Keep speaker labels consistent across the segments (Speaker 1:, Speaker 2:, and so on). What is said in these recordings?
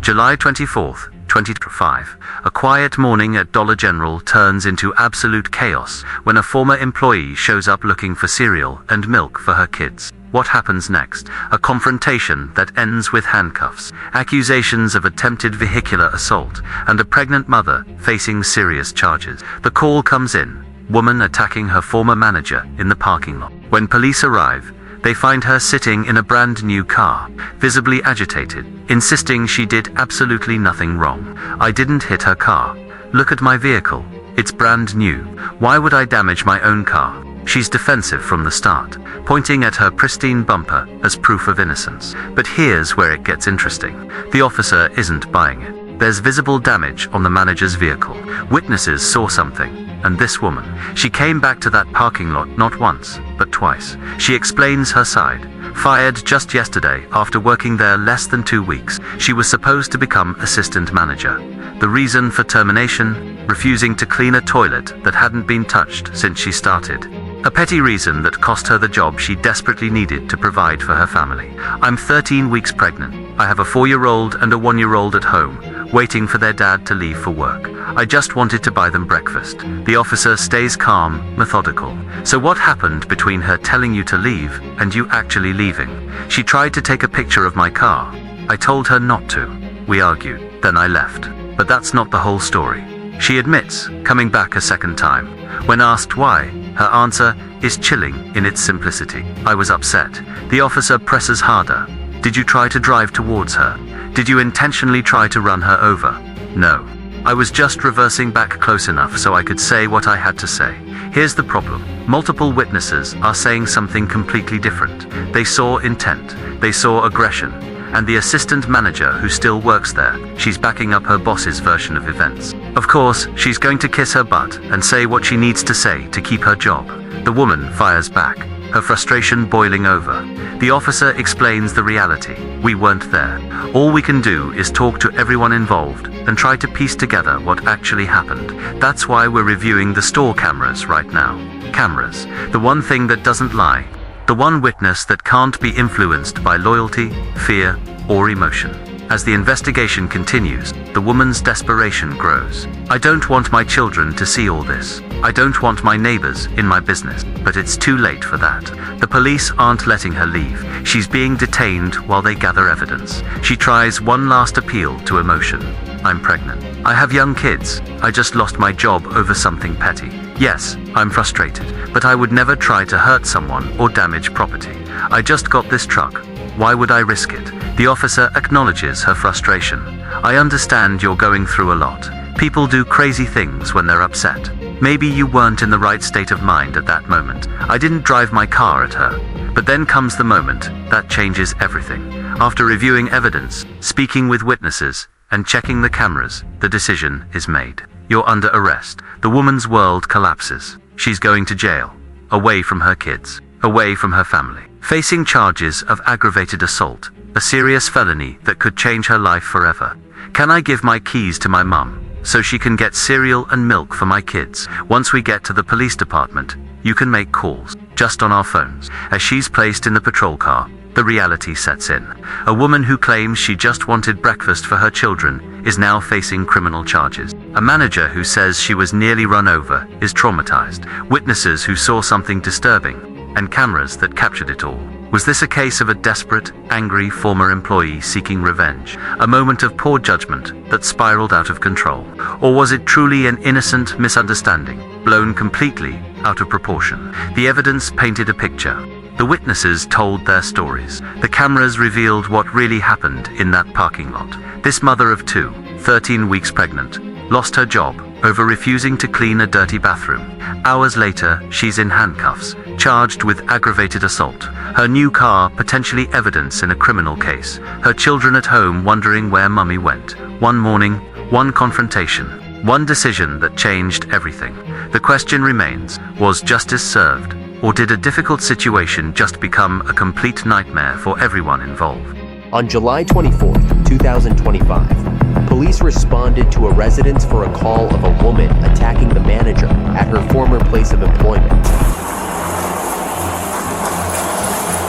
Speaker 1: July 24th, 2005. A quiet morning at Dollar General turns into absolute chaos when a former employee shows up looking for cereal and milk for her kids. What happens next? A confrontation that ends with handcuffs, accusations of attempted vehicular assault, and a pregnant mother facing serious charges. The call comes in. Woman attacking her former manager in the parking lot. When police arrive, they find her sitting in a brand new car, visibly agitated, insisting she did absolutely nothing wrong. I didn't hit her car. Look at my vehicle. It's brand new. Why would I damage my own car? She's defensive from the start, pointing at her pristine bumper as proof of innocence. But here's where it gets interesting. The officer isn't buying it. There's visible damage on the manager's vehicle. Witnesses saw something. And this woman, she came back to that parking lot not once, but twice. She explains her side. Fired just yesterday after working there less than 2 weeks, she was supposed to become assistant manager. The reason for termination? Refusing to clean a toilet that hadn't been touched since she started. A petty reason that cost her the job she desperately needed to provide for her family. I'm 13 weeks pregnant. I have a 4-year-old and a 1-year-old at home, waiting for their dad to leave for work. I just wanted to buy them breakfast. The officer stays calm, methodical. So what happened between her telling you to leave and you actually leaving? She tried to take a picture of my car. I told her not to. We argued. Then I left. But that's not the whole story. She admits coming back a second time. When asked why, her answer is chilling in its simplicity. I was upset. The officer presses harder. Did you try to drive towards her? Did you intentionally try to run her over? No. I was just reversing back close enough so I could say what I had to say. Here's the problem. Multiple witnesses are saying something completely different. They saw intent. They saw aggression. And the assistant manager who still works there, she's backing up her boss's version of events. Of course, she's going to kiss her butt and say what she needs to say to keep her job. The woman fires back, her frustration boiling over. The officer explains the reality. We weren't there. All we can do is talk to everyone involved and try to piece together what actually happened. That's why we're reviewing the store cameras right now. Cameras, the one thing that doesn't lie. The one witness that can't be influenced by loyalty, fear, or emotion. As the investigation continues, the woman's desperation grows. I don't want my children to see all this. I don't want my neighbors in my business, but it's too late for that. The police aren't letting her leave. She's being detained while they gather evidence. She tries one last appeal to emotion. I'm pregnant. I have young kids. I just lost my job over something petty. Yes, I'm frustrated, but I would never try to hurt someone or damage property. I just got this truck. Why would I risk it? The officer acknowledges her frustration. I understand you're going through a lot. People do crazy things when they're upset. Maybe you weren't in the right state of mind at that moment. I didn't drive my car at her. But then comes the moment that changes everything. After reviewing evidence, speaking with witnesses, and checking the cameras, the decision is made. You're under arrest. The woman's world collapses. She's going to jail. Away from her kids. Away from her family. Facing charges of aggravated assault. A serious felony that could change her life forever. Can I give my keys to my mum so she can get cereal and milk for my kids? Once we get to the police department, you can make calls, just on our phones. As she's placed in the patrol car, the reality sets in. A woman who claims she just wanted breakfast for her children is now facing criminal charges. A manager who says she was nearly run over is traumatized. Witnesses who saw something disturbing, and cameras that captured it all. Was this a case of a desperate, angry former employee seeking revenge? A moment of poor judgment that spiraled out of control? Or was it truly an innocent misunderstanding, blown completely out of proportion? The evidence painted a picture. The witnesses told their stories. The cameras revealed what really happened in that parking lot. This mother of 2, 13 weeks pregnant, lost her job over refusing to clean a dirty bathroom. Hours later, she's in handcuffs, charged with aggravated assault. Her new car potentially evidence in a criminal case. Her children at home wondering where mummy went. One morning, one confrontation, one decision that changed everything. The question remains, was justice served? Or did a difficult situation just become a complete nightmare for everyone involved?
Speaker 2: On July 24th, 2025, police responded to a residence for a call of a woman attacking the manager at her former place of employment.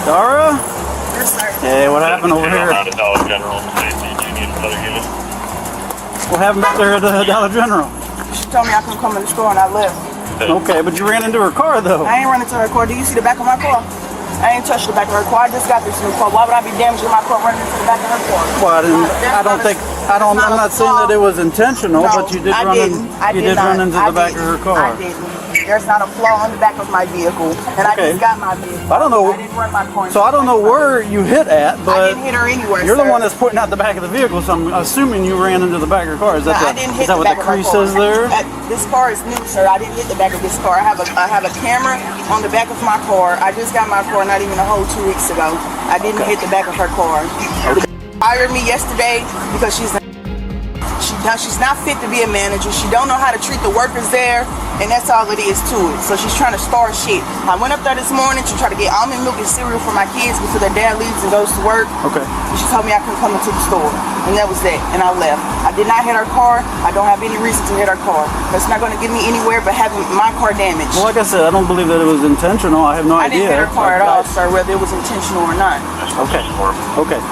Speaker 3: Dara?
Speaker 4: Yes, sir.
Speaker 3: Hey, what happened over here?
Speaker 5: Dollar General, Stacy.
Speaker 3: What happened back there at the Dollar General?
Speaker 4: She told me I couldn't come in the store and I left.
Speaker 3: Okay, but you ran into her car though.
Speaker 4: I ain't running to her car. Do you see the back of my car? I ain't touched the back of her car. I just got this new car. Why would I be damaging my car running into the back of her car?
Speaker 3: Well, I'm not saying that it was intentional,
Speaker 4: No,
Speaker 3: but you did
Speaker 4: I
Speaker 3: run
Speaker 4: didn't.
Speaker 3: into the back of her car.
Speaker 4: I didn't. There's not a flaw on the back of my vehicle, and I just got my vehicle.
Speaker 3: I don't know.
Speaker 4: I didn't run my car.
Speaker 3: So I don't know where you hit at,
Speaker 4: I
Speaker 3: but
Speaker 4: didn't hit her anywhere.
Speaker 3: you're
Speaker 4: sir.
Speaker 3: the one that's pointing out the back of the vehicle, so I'm assuming you ran into the back of your car. Is that,
Speaker 4: I didn't hit
Speaker 3: is that
Speaker 4: the
Speaker 3: what
Speaker 4: back
Speaker 3: the
Speaker 4: of my
Speaker 3: crease
Speaker 4: car.
Speaker 3: is there?
Speaker 4: This car is new, sir. I didn't hit the back of this car. I have a camera on the back of my car. I just got my car not even a whole 2 weeks ago. I didn't hit the back of her car.
Speaker 3: Okay.
Speaker 4: Hired me yesterday because she's not fit to be a manager. She don't know how to treat the workers there, and that's all it is to it. So she's trying to start shit. I went up there this morning to try to get almond milk and cereal for my kids before their dad leaves and goes to work.
Speaker 3: Okay.
Speaker 4: And she told me I couldn't come into the store, and that was that. And I left. I did not hit her car. I don't have any reason to hit her car. That's not going to get me anywhere but having my car damaged.
Speaker 3: Well, like I said, I don't believe that it was intentional. I have no
Speaker 4: I
Speaker 3: idea.
Speaker 4: didn't hit her car at all, sir, whether it was intentional or not.
Speaker 3: Okay. Okay.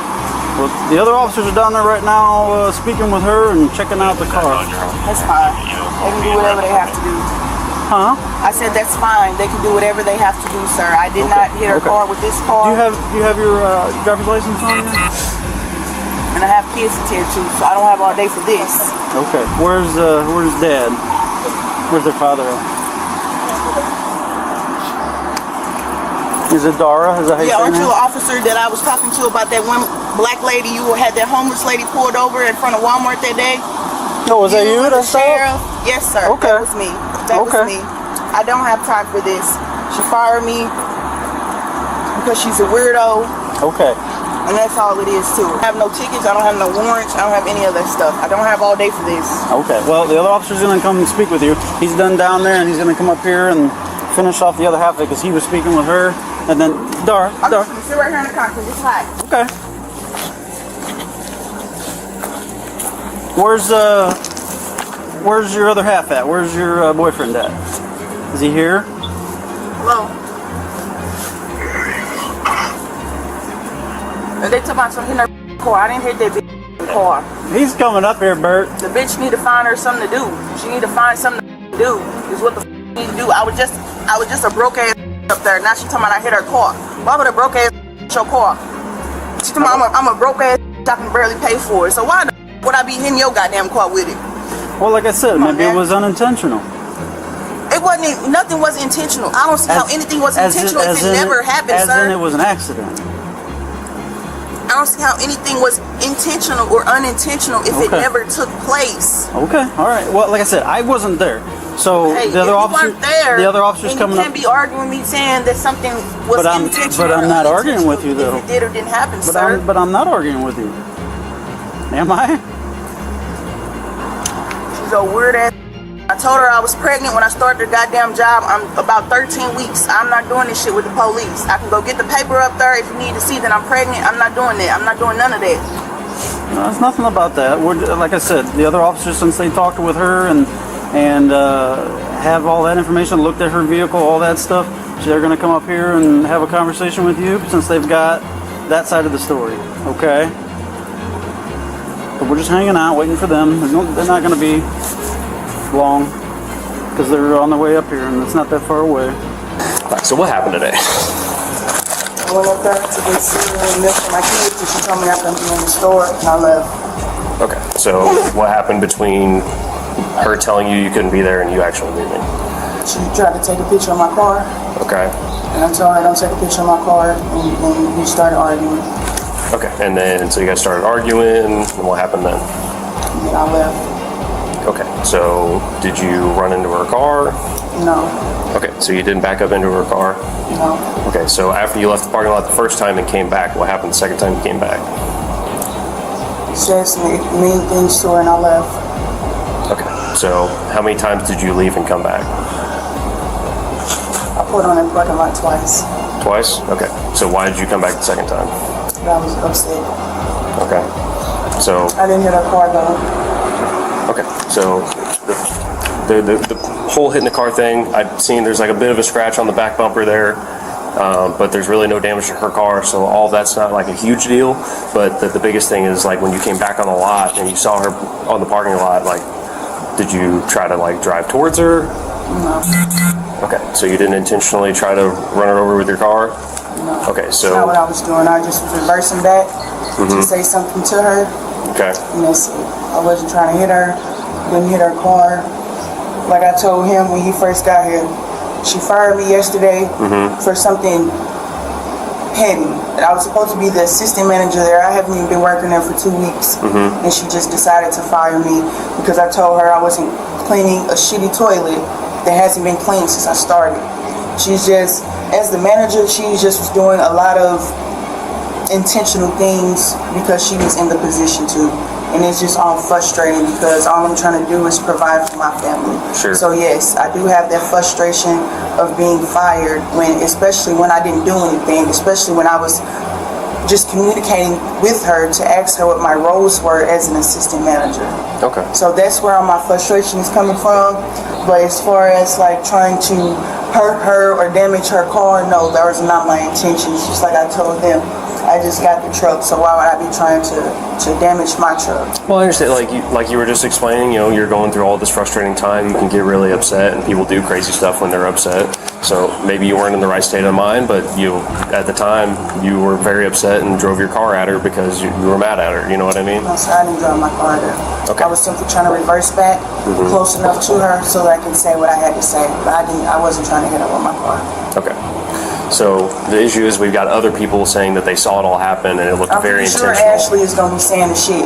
Speaker 3: Well, the other officers are down there right now speaking with her and checking out the car.
Speaker 4: That's fine. They can do whatever they have to do.
Speaker 3: Huh?
Speaker 4: I said that's fine. They can do whatever they have to do, sir. I did not hit her car with this car.
Speaker 3: Do you have your driver's license on you?
Speaker 4: And I have kids to tend to, so I don't have all day for this.
Speaker 3: Okay. Where's Dad? Where's their father at? Is it Dara? Is that how you say
Speaker 4: Aren't
Speaker 3: her
Speaker 4: you
Speaker 3: name?
Speaker 4: an officer that I was talking to about that one black lady? You had that homeless lady pulled over in front of Walmart that day?
Speaker 3: Oh, was that you?
Speaker 4: The
Speaker 3: That's
Speaker 4: sheriff? Yes, sir.
Speaker 3: Okay.
Speaker 4: That was me. That was me. I don't have time for this. She fired me because she's a weirdo.
Speaker 3: Okay.
Speaker 4: And that's all it is, too. I have no tickets. I don't have no warrants. I don't have any of that stuff. I don't have all day for this.
Speaker 3: Okay. Well, the other officer's going to come and speak with you. He's done down there, and he's going to come up here and finish off the other half of it because he was speaking with her. And then, Dara.
Speaker 4: I'm just going to sit right here in the car because it's hot.
Speaker 3: Okay. Where's your other half at? Where's your boyfriend at? Is he here?
Speaker 4: Hello? And they took my son hitting her car. I didn't hit that bitch car.
Speaker 3: He's coming up here, Bert.
Speaker 4: The bitch need to find her something to do. She need to find something to do. Is what the need to do. I was just a broke ass up there. Now she talking about I hit her car. Why would a broke ass your car? She talking about I'm a broke ass. I can barely pay for it. So why the would I be hitting your goddamn car with it?
Speaker 3: Well, like I said, maybe it was unintentional.
Speaker 4: It wasn't. Nothing was intentional. I don't see how anything was intentional if it never happened, sir.
Speaker 3: As in it was an accident.
Speaker 4: I don't see how anything was intentional or unintentional if it never took place.
Speaker 3: Okay, all right. Well, like I said, I wasn't there. So
Speaker 4: Hey,
Speaker 3: the other officer,
Speaker 4: there,
Speaker 3: the other officer's
Speaker 4: and
Speaker 3: coming
Speaker 4: you
Speaker 3: up.
Speaker 4: can't be arguing with me saying that something was intentional.
Speaker 3: But I'm not arguing with you though.
Speaker 4: If it did or didn't happen, sir.
Speaker 3: But I'm not arguing with you. Am I?
Speaker 4: She's a weird ass. I told her I was pregnant when I started the goddamn job. I'm about 13 weeks. I'm not doing this shit with the police. I can go get the paper up there if you need to see that I'm pregnant. I'm not doing that. I'm not doing none of that.
Speaker 3: No, it's nothing about that. Like I said, the other officers, since they talked with her and have all that information, looked at her vehicle, all that stuff, they're going to come up here and have a conversation with you since they've got that side of the story. Okay? But we're just hanging out, waiting for them. They're not going to be long because they're on their way up here and it's not that far away.
Speaker 5: Alright, so what happened today?
Speaker 4: I went up there to get cereal and milk for my kids, and she told me I couldn't be in the store, and I left.
Speaker 5: Okay, so what happened between her telling you couldn't be there and you actually leaving?
Speaker 4: She tried to take a picture of my car,
Speaker 5: Okay.
Speaker 4: and I told her don't take a picture of my car, and we started arguing.
Speaker 5: Okay, and then so you guys started arguing, and what happened then?
Speaker 4: And then I left.
Speaker 5: Okay, so did you run into her car?
Speaker 4: No.
Speaker 5: Okay, so you didn't back up into her car?
Speaker 4: No.
Speaker 5: Okay, so after you left the parking lot the first time and came back, what happened the second time you came back?
Speaker 4: She said some mean things to her, and I left.
Speaker 5: Okay, so how many times did you leave and come back?
Speaker 4: I put on in the parking lot twice.
Speaker 5: Twice? Okay, so why did you come back the second time?
Speaker 4: But I was upset.
Speaker 5: Okay, so
Speaker 4: I didn't hit her car though.
Speaker 5: okay, so the whole hitting the car thing, I've seen there's like a bit of a scratch on the back bumper there. but there's really no damage to her car, so all that's not like a huge deal. But the biggest thing is like when you came back on the lot and you saw her on the parking lot, like, did you try to like drive towards her?
Speaker 4: No.
Speaker 5: Okay, so you didn't intentionally try to run her over with your car?
Speaker 4: No.
Speaker 5: Okay, so...
Speaker 4: That's not what I was doing. I just was reversing back to say something to her.
Speaker 5: Okay.
Speaker 4: And that's it. I wasn't trying to hit her. Didn't hit her car. Like I told him when he first got here, she fired me yesterday for something petty. I was supposed to be the assistant manager there. I haven't even been working there for 2 weeks. And she just decided to fire me because I told her I wasn't cleaning a shitty toilet that hasn't been cleaned since I started. She's just, as the manager, she just was doing a lot of intentional things because she was in the position to. And it's just all frustrating because all I'm trying to do is provide for my family.
Speaker 5: Sure.
Speaker 4: So yes, I do have that frustration of being fired especially when I didn't do anything, especially when I was just communicating with her to ask her what my roles were as an assistant manager.
Speaker 5: Okay.
Speaker 4: So that's where all my frustration is coming from. But as far as like trying to hurt her or damage her car, no, that was not my intentions. Just like I told them, I just got the truck, so why would I be trying to damage my truck?
Speaker 5: Well, I understand. Like you were just explaining, you know, you're going through all this frustrating time. You can get really upset, and people do crazy stuff when they're upset. So maybe you weren't in the right state of mind, but at the time, you were very upset and drove your car at her because you were mad at her. You know what I mean?
Speaker 4: No, sir, I didn't drive my car there.
Speaker 5: Okay.
Speaker 4: I was simply trying to reverse back close enough to her so that I could say what I had to say. But I wasn't trying to hit her with my car.
Speaker 5: Okay. So the issue is we've got other people saying that they saw it all happen and it looked very
Speaker 4: sure
Speaker 5: intentional.
Speaker 4: Ashley is going to be saying the shit.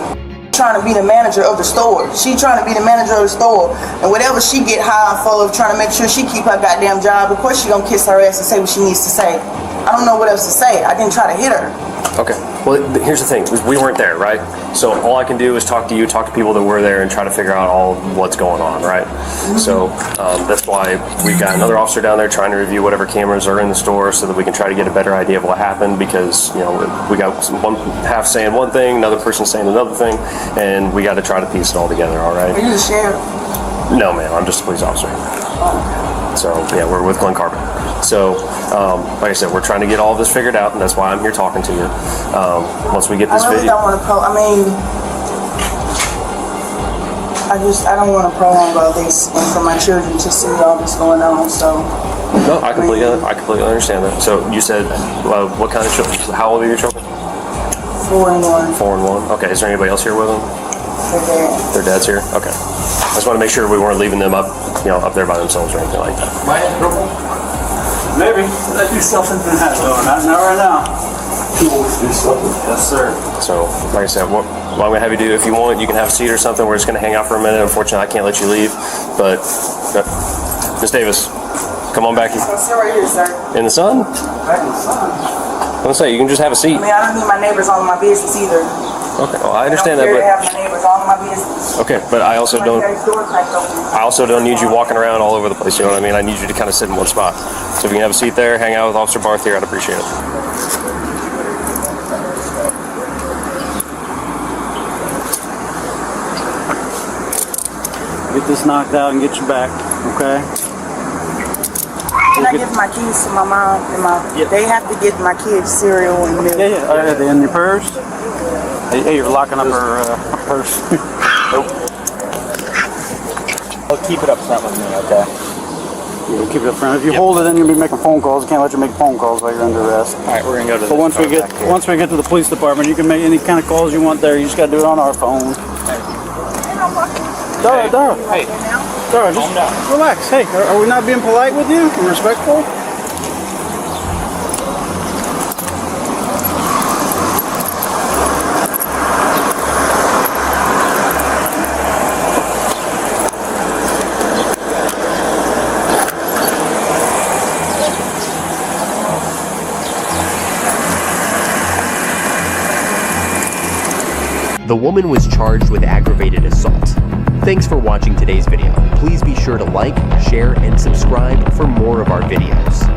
Speaker 4: Trying to be the manager of the store. She trying to be the manager of the store. And whatever she get high and full of trying to make sure she keep her goddamn job, of course she going to kiss her ass and say what she needs to say. I don't know what else to say. I didn't try to hit her.
Speaker 5: Okay. Well, here's the thing. We weren't there, right? So all I can do is talk to you, talk to people that were there, and try to figure out all what's going on, right? So that's why we've got another officer down there trying to review whatever cameras are in the store so that we can try to get a better idea of what happened because, you know, we got one half saying one thing, another person saying another thing, and we got to try to piece it all together, all right?
Speaker 4: Are you the sheriff?
Speaker 5: No, ma'am. I'm just a police officer. So, yeah, we're with Glenn Carbon. So, like I said, we're trying to get all of this figured out, and that's why I'm here talking to you. Once we get this
Speaker 4: I really
Speaker 5: video...
Speaker 4: don't want to I don't want to prolong all this and for my children to see all this going on, so...
Speaker 5: No, I completely understand that. So, you said, what kind of children? How old are your children?
Speaker 4: 4 and 1.
Speaker 5: 4 and 1. Okay, is there anybody else here with them?
Speaker 4: Their dad.
Speaker 5: Their dad's here? Okay. I just want to make sure we weren't leaving them up there by themselves or anything like that.
Speaker 3: Maybe. I do something to that. No, not right now. You always do something. Yes, sir.
Speaker 5: So, like I said, what I'm going to have you do, if you want, you can have a seat or something. We're just going to hang out for a minute. Unfortunately, I can't let you leave. But, Miss Davis, come on back.
Speaker 4: I'll sit right here, sir.
Speaker 5: In the sun?
Speaker 4: Right in the sun.
Speaker 5: I'm going to say, you can just have a seat.
Speaker 4: I mean, I don't need my neighbors all in my business either.
Speaker 5: Okay, well, I understand
Speaker 4: I don't
Speaker 5: that,
Speaker 4: care to have my neighbors all in my business.
Speaker 5: Okay, but I also don't need you walking around all over the place, you know what I mean? I need you to kind of sit in one spot. So if you can have a seat there, hang out with Officer Barth here, I'd appreciate it.
Speaker 3: Get this knocked out and get you back, okay?
Speaker 4: Can I give my keys to my mom and they have to get my kids cereal and milk.
Speaker 3: Yeah. Are they in your purse? Hey, you're locking up her purse. Nope.
Speaker 6: I'll keep it up front with me, okay?
Speaker 3: You'll keep it up front. If you hold it, then you'll be making phone calls. I can't let you make phone calls while you're under arrest.
Speaker 6: All right, we're gonna go to.
Speaker 3: But once we get to the police department, you can make any kind of calls you want there. You just got to do it on our phone. Dara.
Speaker 6: Hey,
Speaker 3: Dara, just relax. Hey, are we not being polite with you and respectful?
Speaker 2: The woman was charged with aggravated assault. Thanks for watching today's video. Please be sure to like, share, and subscribe for more of our videos.